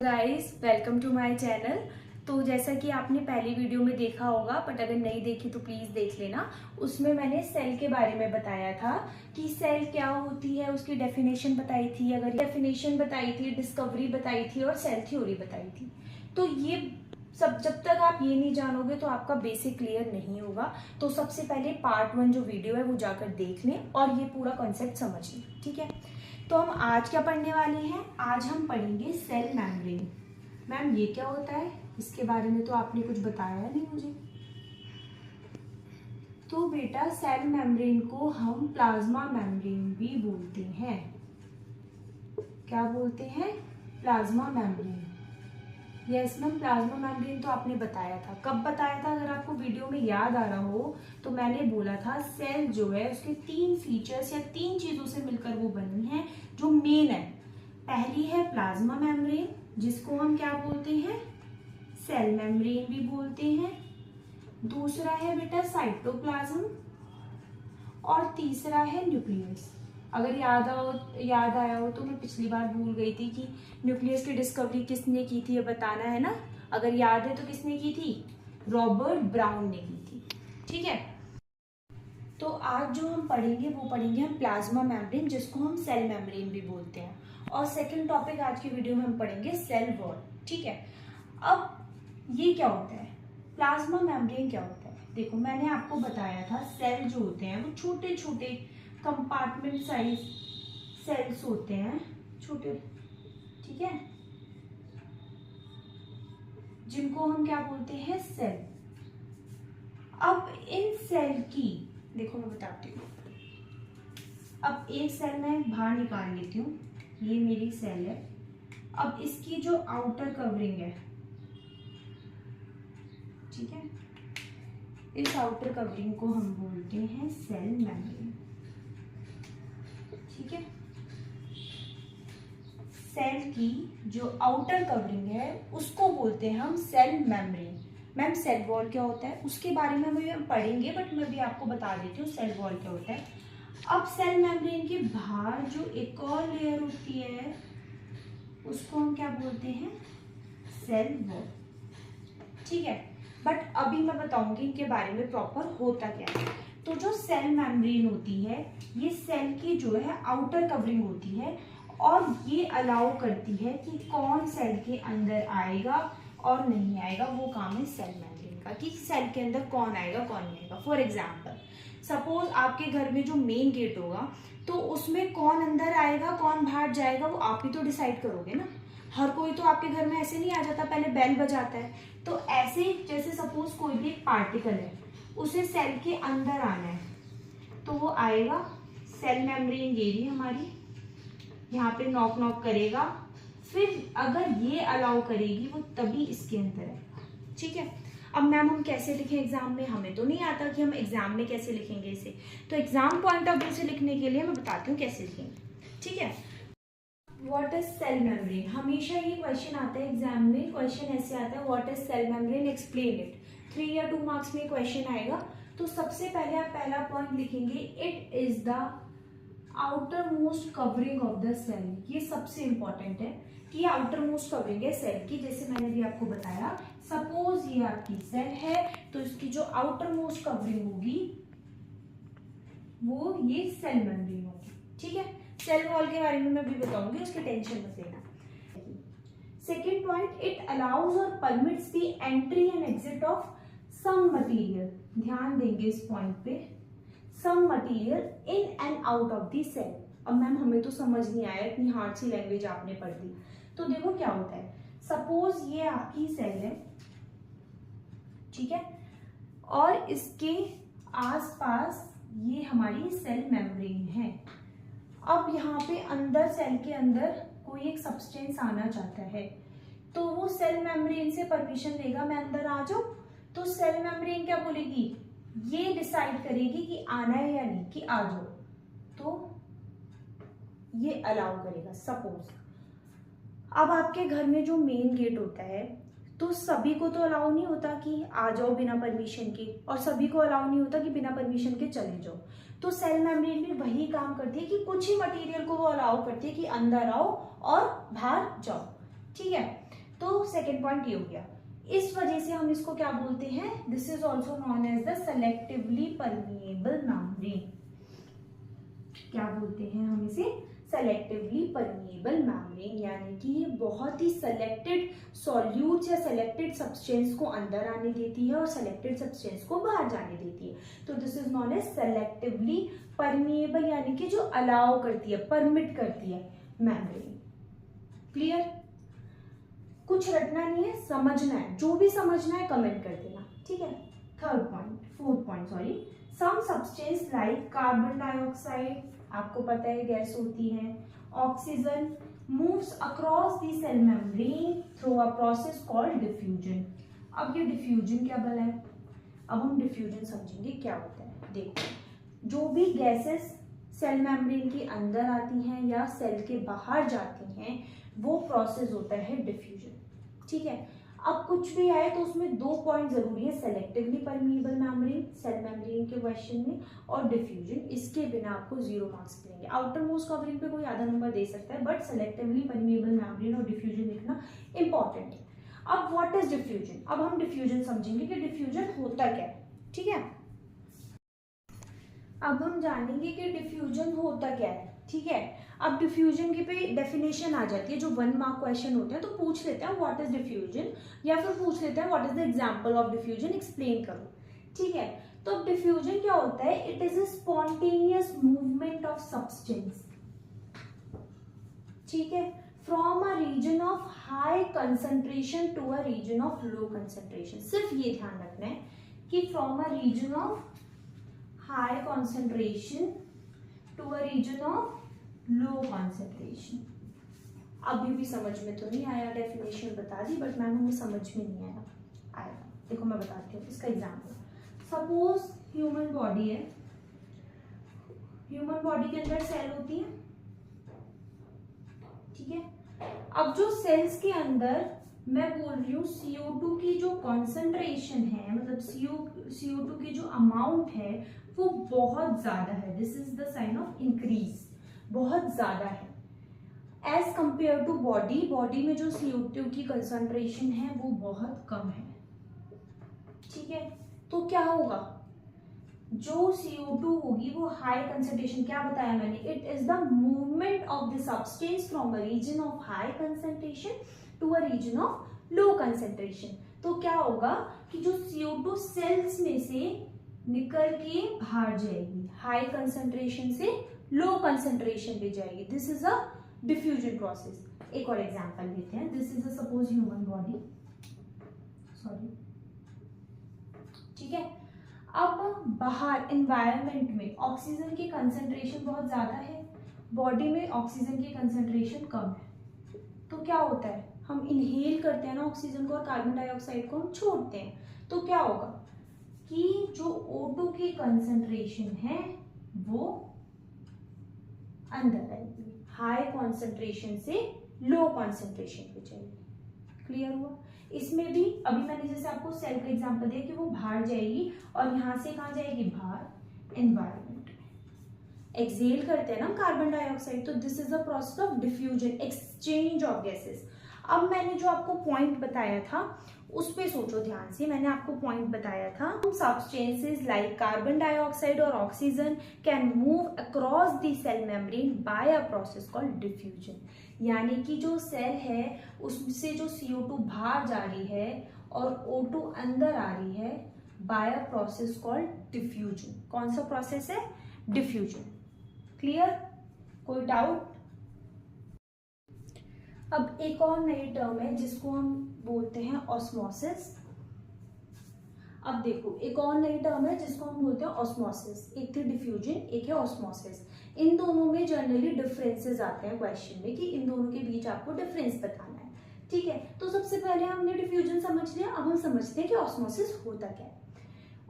Guys welcome to my channel. तो जैसा कि आपने पहली वीडियो में देखा होगा, बट अगर नहीं देखी तो प्लीज देख लेना। उसमें मैंने सेल के बारे में बताया था कि सेल क्या होती है, उसकी डेफिनेशन बताई थी। अगर डेफिनेशन बताई थी, डिस्कवरी बताई थी और सेल थ्योरी बताई थी। तो ये सब जब तक आप ये नहीं जानोगे तो आपका बेसिक क्लियर नहीं होगा। तो सबसे पहले पार्ट 1 जो वीडियो है वो जाकर देख लें और ये पूरा कॉन्सेप्ट समझ लें, ठीक है। तो हम आज क्या पढ़ने वाले हैं? आज हम पढ़ेंगे सेल मेम्ब्रेन। मैम ये क्या होता है, इसके बारे में तो आपने कुछ बताया नहीं मुझे। तो बेटा सेल मेम्ब्रेन को हम प्लाज्मा मेम्ब्रेन भी बोलते हैं। क्या बोलते हैं? Plasma membrane. Yes ma'am, plasma membrane तो आपने बताया था। कब बताया था? अगर आपको वीडियो में याद आ रहा हो तो मैंने बोला था सेल जो है उसके 3 फीचर्स या 3 चीजों से मिलकर वो बनी है जो मेन है। पहली है प्लाज्मा मेम्ब्रेन, जिसको हम क्या बोलते हैं? सेल मेम्ब्रेन भी बोलते हैं। दूसरा है बेटा साइटोप्लाज्म और तीसरा है न्यूक्लियस। अगर याद आया हो तो मैं पिछली बार भूल गई थी कि न्यूक्लियस की डिस्कवरी किसने की थी, ये बताना है ना। अगर याद है तो किसने की थी? रॉबर्ट ब्राउन ने की थी, ठीक है। तो आज जो हम पढ़ेंगे वो पढ़ेंगे हम प्लाज्मा मेम्ब्रेन, जिसको हम सेल मेम्ब्रेन भी बोलते हैं। और सेकंड टॉपिक आज की वीडियो में हम पढ़ेंगे सेल वॉल, ठीक है। अब ये क्या होता है, प्लाज्मा मेम्ब्रेन क्या होता है? देखो मैंने आपको बताया था सेल जो होते हैं वो छोटे छोटे कंपार्टमेंट साइज सेल्स होते हैं, छोटे, ठीक है, जिनको हम क्या बोलते हैं? सेल। अब इन सेल की, देखो मैं बताती हूँ। अब एक सेल मैं बाहर निकाल लेती हूँ, ये मेरी सेल है। अब इसकी जो आउटर कवरिंग है, ठीक है, इस आउटर कवरिंग को हम बोलते हैं सेल मेम्ब्रेन, ठीक है। सेल की जो आउटर कवरिंग है उसको बोलते हैं हम cell membrane. Ma'am cell wall क्या होता है उसके बारे में हम पढ़ेंगे, बट मैं भी आपको बता देती हूँ सेल वॉल क्या होता है। अब सेल मेम्ब्रेन के बाहर जो एक और लेयर होती है उसको हम क्या बोलते हैं? सेल वॉल, ठीक है। बट अभी मैं बताऊंगी इनके बारे में प्रॉपर होता क्या है। तो जो सेल मेम्ब्रेन होती है ये सेल की जो है आउटर कवरिंग होती है और ये अलाउ करती है कि कौन सेल के अंदर आएगा और नहीं आएगा। वो काम है सेल मेम्ब्रेन का कि सेल के अंदर कौन आएगा कौन नहीं आएगा। फॉर एग्जाम्पल सपोज आपके घर में जो मेन गेट होगा तो उसमें कौन अंदर आएगा कौन बाहर जाएगा वो आप ही तो डिसाइड करोगे ना। हर कोई तो आपके घर में ऐसे नहीं आ जाता, पहले बेल बजाता है। तो ऐसे जैसे सपोज कोई भी एक पार्टिकल है उसे सेल के अंदर आना है तो वो आएगा, सेल मेम्ब्रेन ये भी हमारी यहाँ पे नॉक नॉक करेगा, फिर अगर ये अलाउ करेगी वो तभी इसके अंदर आएगा, ठीक है। अब मैम हम कैसे लिखें एग्जाम में? हमें तो नहीं आता कि हम एग्जाम में कैसे लिखेंगे इसे। तो एग्जाम पॉइंट ऑफ व्यू से लिखने के लिए मैं बताती हूँ कैसे लिखेंगे, ठीक है। What is cell membrane? हमेशा ये क्वेश्चन आता है एग्जाम में। क्वेश्चन ऐसे आता है what is cell membrane, explain it. 3 या 2 मार्क्स में क्वेश्चन आएगा। तो सबसे पहले आप पहला पॉइंट लिखेंगे, it is the outermost covering of the cell. ये सबसे इंपॉर्टेंट है कि आउटर मोस्ट कवरिंग है सेल की। जैसे मैंने भी आपको बताया, सपोज ये आपकी सेल है तो इसकी जो आउटर मोस्ट कवरिंग होगी वो ये सेल मेम्ब्रेन होगी, ठीक है। सेल वॉल के बारे में मैं भी बताऊंगी, उसकी टेंशन मत लेना। सेकेंड पॉइंट, इट अलाउज और permits the entry and exit of some material. ध्यान देंगे इस पॉइंट पे, some material in and out of the cell. अब मैम हमें तो समझ नहीं आया, इतनी हार्ड सी लैंग्वेज आपने पढ़ दी। तो देखो क्या होता है, सपोज ये आपकी सेल है, ठीक है, और इसके आसपास ये हमारी सेल मेम्ब्रेन है। अब यहाँ पे अंदर सेल के अंदर कोई एक सब्सटेंस आना चाहता है तो वो सेल मेम्ब्रेन से परमिशन लेगा मैं अंदर आ जाऊं। तो सेल मेम्ब्रेन क्या बोलेगी? ये डिसाइड करेगी कि आना है या नहीं, कि आ जाओ, तो ये अलाउ करेगा। सपोज अब आपके घर में जो मेन गेट होता है तो सभी को तो अलाउ नहीं होता कि आ जाओ बिना परमिशन के, और सभी को अलाउ नहीं होता कि बिना परमिशन के चले जाओ। तो सेल मेम्ब्रेन भी वही काम करती है कि कुछ ही मटेरियल को वो अलाउ करती है कि अंदर आओ और बाहर जाओ, ठीक है। तो सेकेंड पॉइंट ये हो गया। इस वजह से हम इसको क्या बोलते हैं, this is also known as the selectively permeable membrane. क्या बोलते हैं हम इसे, सेलेक्टिवली परमिएबल मेम्ब्रेन, यानी कि ये बहुत ही सेलेक्टेड सॉल्यूट्स या सेलेक्टेड सब्सटेंस को अंदर आने देती है और सेलेक्टेड सब्सटेंस को बाहर जाने देती है। तो this is known as selectively permeable, यानी कि जो अलाउ करती है, परमिट करती है मेम्ब्रेन। क्लियर? कुछ रटना नहीं है, समझना है, जो भी समझना है कमेंट कर देना, ठीक है। Fourth point sorry, some substance like carbon dioxide, आपको पता है गैस होती है, oxygen moves across the cell membrane through a process called diffusion. अब ये डिफ्यूजन क्या भला है, अब हम डिफ्यूजन समझेंगे क्या होता है। देखो, जो भी गैसेस सेल मेम्ब्रेन के अंदर आती हैं या सेल के बाहर जाती हैं, वो प्रोसेस होता है डिफ्यूजन, ठीक है। अब कुछ भी आए तो उसमें 2 पॉइंट जरूरी है, selectively permeable membrane cell membrane के क्वेश्चन में, और डिफ्यूजन, इसके बिना आपको 0 मार्क्स मिलेंगे। आउटर मोस्ट कवरिंग पे कोई आधा नंबर दे सकता है, बट सेलेक्टिवली परमिएबल मेम्ब्रेन और डिफ्यूजन लिखना इंपॉर्टेंट है। अब व्हाट इज डिफ्यूजन, अब हम डिफ्यूजन समझेंगे कि डिफ्यूजन होता क्या है, ठीक है। अब हम जानेंगे कि डिफ्यूजन होता क्या है, ठीक है। अब डिफ्यूजन की पे डेफिनेशन आ जाती है, जो 1 मार्क क्वेश्चन होते हैं तो पूछ लेते हैं व्हाट इज डिफ्यूजन, या फिर पूछ लेते हैं what is the example of diffusion, explain करो, ठीक है। तो डिफ्यूजन क्या होता है, it is a spontaneous movement of substance, ठीक है, from a region of high concentration to a region of low concentration. सिर्फ ये ध्यान रखना है कि from a region of high concentration to a region of low concentration. अभी भी समझ में तो नहीं आया, डेफिनेशन बता दी बट मैम हमें समझ में नहीं आएगा। देखो मैं बताती हूँ इसका एग्जाम्पल। सपोज ह्यूमन बॉडी है, ह्यूमन बॉडी के अंदर सेल होती है, ठीक है। अब जो सेल्स के अंदर मैं बोल रही हूँ CO2 की जो कॉन्सेंट्रेशन है, मतलब CO2 की जो अमाउंट है वो बहुत ज्यादा है, this is the sign of increase, बहुत ज्यादा है एज कंपेयर टू बॉडी में जो CO2 की कंसंट्रेशन है वो बहुत कम है, ठीक है। तो क्या होगा, जो CO2 होगी वो हाई कंसंट्रेशन, क्या बताया मैंने, it is the movement of the substance from a region of high concentration to a region of low concentration. तो क्या होगा कि जो CO2 सेल्स में से निकल के बाहर जाएगी, हाई कंसंट्रेशन से लो कंसंट्रेशन पे जाएगी, this is a diffusion process. एक और एग्जांपल लेते हैं, this is a suppose human body, sorry, ठीक है। अब बाहर एनवायरनमेंट में ऑक्सीजन की कंसंट्रेशन बहुत ज्यादा है, बॉडी में ऑक्सीजन की कंसंट्रेशन कम है, तो क्या होता है, हम इनहेल करते हैं ना ऑक्सीजन को और कार्बन डाइऑक्साइड को हम छोड़ते हैं, तो क्या होगा कि जो O2 की कंसंट्रेशन है वो अंदर आएगी, हाई कॉन्सेंट्रेशन से लो कॉन्सेंट्रेशन पे जाएगी। क्लियर हुआ? इसमें भी अभी मैंने जैसे आपको सेल का एग्जांपल दिया कि वो बाहर जाएगी और यहाँ से कहाँ जाएगी, बाहर, एनवायरनमेंट में एक्सहेल करते हैं ना कार्बन डाइऑक्साइड, तो this is a process of diffusion, exchange of gases. अब मैंने जो आपको पॉइंट बताया था उस पे सोचो ध्यान से, मैंने आपको पॉइंट बताया था, सब्सटेंसेस लाइक कार्बन डाइऑक्साइड और oxygen can move across the cell membrane by a process called diffusion, यानी कि जो सेल है उससे जो CO2 बाहर जा रही है और O2 अंदर आ रही है by a process called diffusion. कौन सा प्रोसेस है, डिफ्यूजन। क्लियर? कोई डाउट? अब एक और नई टर्म है जिसको हम बोलते हैं ऑस्मोसिस। अब देखो एक और नई टर्म है जिसको हम बोलते हैं ऑस्मोसिस, एक थी डिफ्यूजन, एक है ऑस्मोसिस। इन दोनों में जनरली डिफरेंसेस आते हैं क्वेश्चन में कि इन दोनों के बीच आपको डिफरेंस बताना है, ठीक है। तो सबसे पहले हमने डिफ्यूजन समझ लिया, अब हम समझते हैं कि ऑस्मोसिस होता क्या है।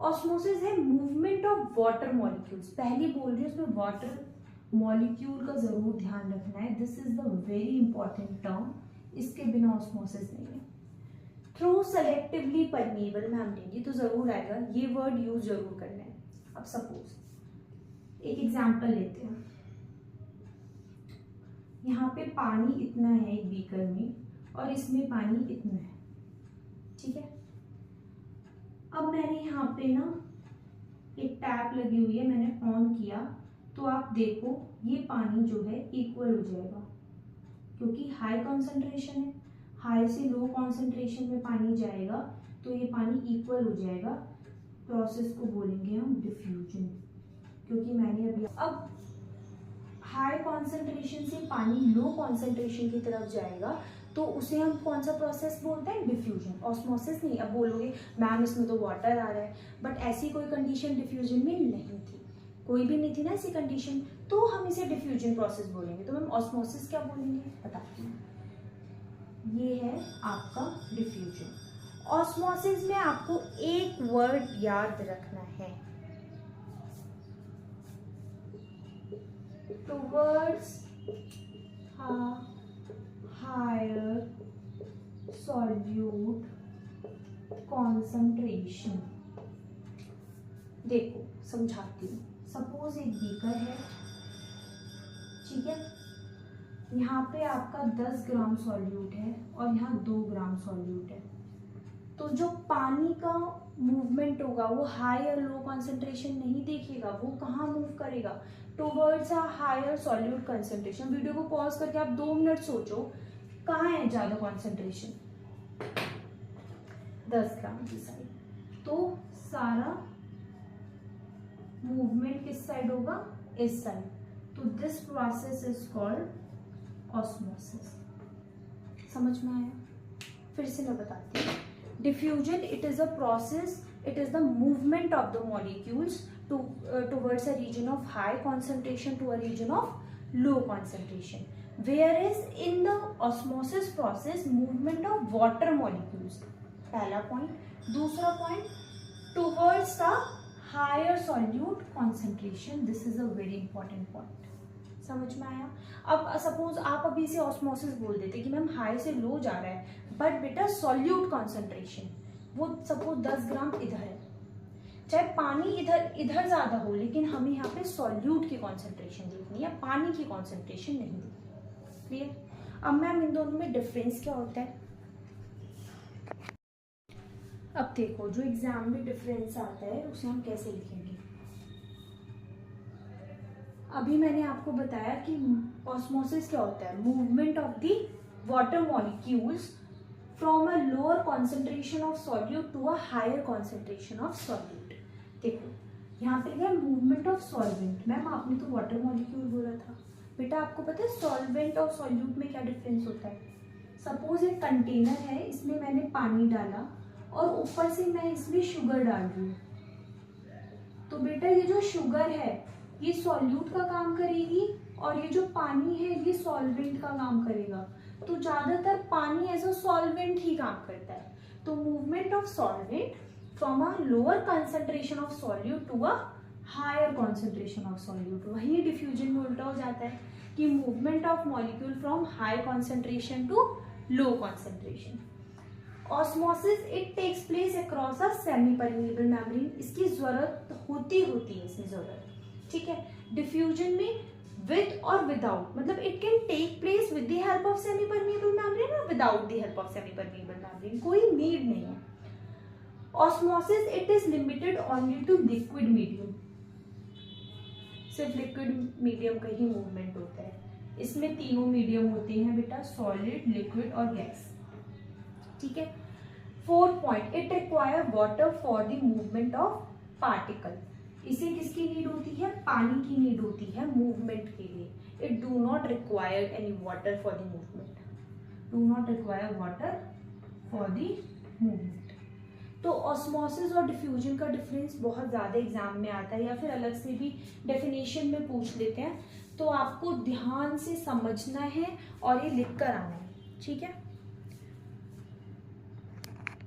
ऑस्मोसिस है मूवमेंट ऑफ वाटर मॉलिक्यूल्स, पहली बोल रही हूँ उसमें वाटर मॉलिक्यूल का जरूर ध्यान रखना है, this is the very important term, इसके बिना ऑस्मोसिस नहीं है। थ्रू सेलेक्टिवली परमिएबल मेम्ब्रेन, ये तो जरूर आएगा, ये वर्ड यूज जरूर करना है। अब सपोज एक एग्जांपल लेते हैं, यहाँ पे पानी इतना है एक बीकर में और इसमें पानी इतना है, ठीक है। अब मैंने यहाँ पे ना एक टैप लगी हुई है, मैंने ऑन किया तो आप देखो ये पानी जो है इक्वल हो जाएगा, क्योंकि हाई कॉन्सेंट्रेशन है, हाई से लो कॉन्सेंट्रेशन में पानी जाएगा तो ये पानी इक्वल हो जाएगा। प्रोसेस को बोलेंगे हम डिफ्यूजन, क्योंकि मैंने अभी अब हाई कॉन्सेंट्रेशन से पानी लो कॉन्सेंट्रेशन की तरफ जाएगा तो उसे हम कौन सा प्रोसेस बोलते हैं? डिफ्यूजन, ऑस्मोसिस नहीं। अब बोलोगे मैम इसमें तो वाटर आ रहा है, बट ऐसी कोई कंडीशन डिफ्यूजन में नहीं थी, कोई भी नहीं थी ना ऐसी कंडीशन, तो हम इसे डिफ्यूजन प्रोसेस बोलेंगे। तो मैम ऑस्मोसिस क्या बोलेंगे बताती हूँ। ये है आपका डिफ्यूजन। ऑस्मोसिस में आपको एक वर्ड याद रखना है, टुवर्ड्स हायर सॉल्यूट कॉन्सेंट्रेशन। देखो समझाती हूँ। सपोज एक बीकर है, ठीक है, यहाँ पे आपका 10 ग्राम सॉल्यूट है और यहाँ 2 ग्राम सॉल्यूट है, तो जो पानी का मूवमेंट होगा वो हाई और लो कॉन्सेंट्रेशन नहीं देखेगा, वो कहाँ मूव करेगा? Towards a higher solute concentration. Video को पॉज करके आप 2 मिनट सोचो, कहाँ है ज्यादा कॉन्सेंट्रेशन? 10 ग्राम की साइड, तो सारा मूवमेंट किस साइड होगा? इस साइड। तो this process is called osmosis. समझ में आया? फिर से मैं बताती हूँ। Diffusion, it is a process, it is the movement of the molecules towards a region of high concentration to a region of low concentration, whereas in the osmosis process movement of water molecules, पहला point। दूसरा point, towards the higher solute concentration, this is a very important point। समझ में आया? अब suppose आप अभी से osmosis बोल देते कि मैम हाई से लो जा रहा है, बट बेटा सॉल्यूट कॉन्सेंट्रेशन वो सपोज 10 ग्राम इधर है, चाहे पानी इधर इधर ज्यादा हो, लेकिन हमें यहाँ पे सॉल्यूट की कॉन्सेंट्रेशन देखनी है, पानी की कॉन्सेंट्रेशन नहीं देखनी। क्लियर? अब मैम इन दोनों में डिफरेंस क्या होता है? अब देखो जो एग्जाम में डिफरेंस आता है उसे हम कैसे लिखेंगे। अभी मैंने आपको बताया कि ऑस्मोसिस क्या होता है? Movement of the water molecules from a lower concentration of solute to a higher concentration of solute। देखो यहाँ पे क्या मूवमेंट ऑफ सॉल्वेंट। मैम आपने तो वाटर मॉलिक्यूल बोला था, बेटा आपको पता है सॉल्वेंट और सॉल्यूट में क्या डिफरेंस होता है? सपोज एक कंटेनर है, इसमें मैंने पानी डाला और ऊपर से मैं इसमें शुगर डाल रही हूँ, तो बेटा ये जो शुगर है ये सॉल्यूट का काम करेगी और ये जो पानी है ये सॉल्वेंट का काम करेगा। तो ज्यादातर पानी एज अ सॉल्वेंट ही काम करता है। तो movement of solvent from a lower concentration of solute to a higher concentration of solute, वही डिफ्यूजन में उल्टा हो जाता है कि movement of molecule from high concentration to low concentration. Osmosis it takes place across a semi permeable membrane. इसकी जरूरत होती है इसमें जरूरत, ठीक है। डिफ्यूजन में with or without, मतलब it can take place with the help of semi permeable membrane or without the help of semi permeable membrane, कोई need नहीं है। Osmosis it is limited only to liquid medium, सिर्फ liquid medium का ही movement होता है। इसमें तीनों medium होते हैं बेटा, सॉलिड, लिक्विड और गैस, ठीक है। 4th point, it require water for the movement of particle। इसे किसकी नीड होती है? पानी की नीड होती है मूवमेंट के लिए। It do not require any water for the movement, do not require water for the movement. तो ऑस्मोसिस और डिफ्यूजन का डिफरेंस बहुत ज़्यादा एग्जाम में आता है, या फिर अलग से भी डेफिनेशन में पूछ लेते हैं, तो आपको ध्यान से समझना है और ये लिख कर आना है, ठीक है।